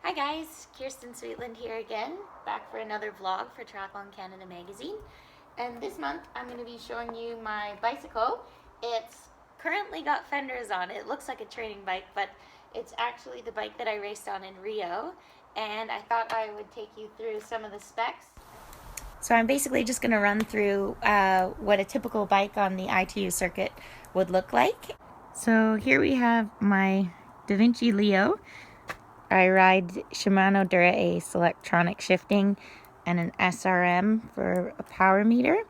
Hi guys, Kirsten Sweetland here again, back for another vlog for Triathlon Canada magazine. And this month I'm going to be showing you my bicycle. It's currently got fenders on it. It looks like a training bike, but it's actually the bike that I raced on in Rio. And I thought I would take you through some of the specs. So I'm basically just going to run through what a typical bike on the ITU circuit would look like. So here we have my Devinci Leo. I ride Shimano Dura Ace electronic shifting and an SRM for a power meter.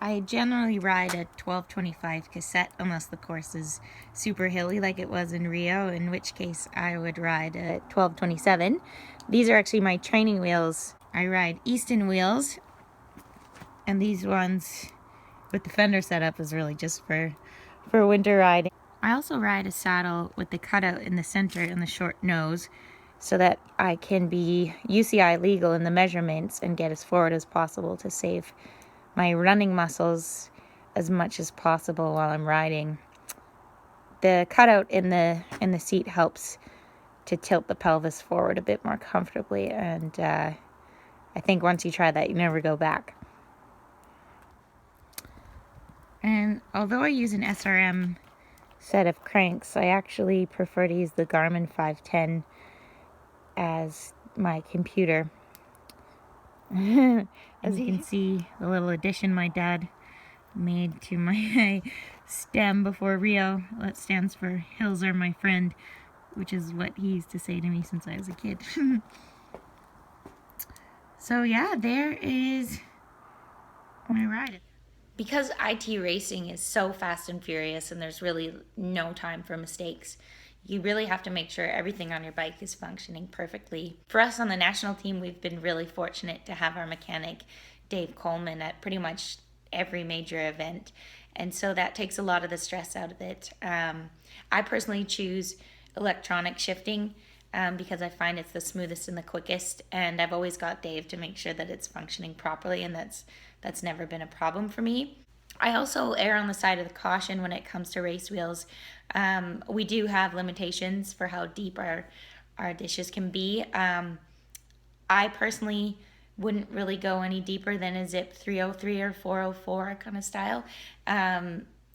I generally ride a 1225 cassette unless the course is super hilly like it was in Rio, in which case I would ride a 1227. These are actually my training wheels. I ride Easton wheels, and these ones with the fender setup is really just for winter riding. I also ride a saddle with the cutout in the center and the short nose so that I can be UCI legal in the measurements and get as forward as possible to save my running muscles as much as possible while I'm riding. The cutout in the seat helps to tilt the pelvis forward a bit more comfortably, and I think once you try that, you never go back. And although I use an SRM set of cranks, I actually prefer to use the Garmin 510 as my computer. As you can see, the little addition my dad made to my stem before Rio, that stands for "Hills are my friend," which is what he used to say to me since I was a kid. So yeah, there is my ride. Because IT racing is so fast and furious and there's really no time for mistakes, you really have to make sure everything on your bike is functioning perfectly. For us on the national team, we've been really fortunate to have our mechanic, Dave Coleman, at pretty much every major event. And so that takes a lot of the stress out of it. I personally choose electronic shifting because I find it's the smoothest and the quickest. And I've always got Dave to make sure that it's functioning properly, and that's never been a problem for me. I also err on the side of the caution when it comes to race wheels. We do have limitations for how deep our dishes can be. I personally wouldn't really go any deeper than a Zip 303 or 404 kind of style.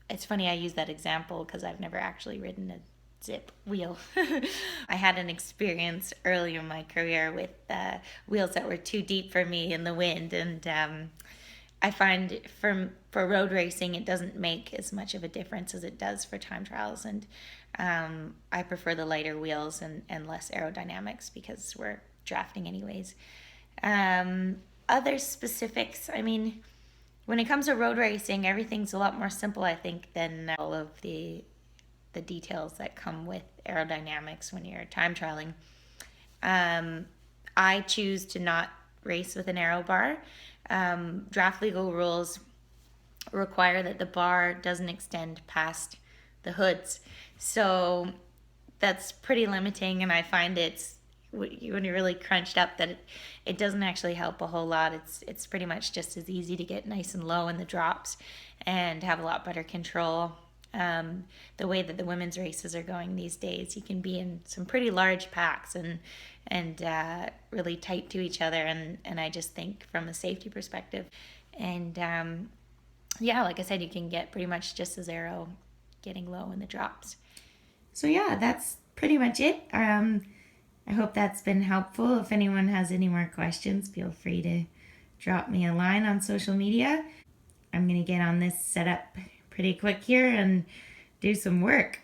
It's funny I use that example because I've never actually ridden a Zip wheel. I had an experience earlier in my career with wheels that were too deep for me in the wind, and I find for road racing it doesn't make as much of a difference as it does for time trials, and I prefer the lighter wheels and less aerodynamics because we're drafting anyways. Other specifics, I mean, when it comes to road racing, everything's a lot more simple, I think, than all of the details that come with aerodynamics when you're time trialing. I choose to not race with an aero bar. Draft legal rules require that the bar doesn't extend past the hoods. So that's pretty limiting, and I find it's when you're really crunched up that it doesn't actually help a whole lot. It's pretty much just as easy to get nice and low in the drops and have a lot better control. The way that the women's races are going these days, you can be in some pretty large packs and really tight to each other, and I just think from a safety perspective, and yeah, like I said, you can get pretty much just as aero getting low in the drops. So yeah, that's pretty much it. I hope that's been helpful. If anyone has any more questions, feel free to drop me a line on social media. I'm gonna get on this setup pretty quick here and do some work.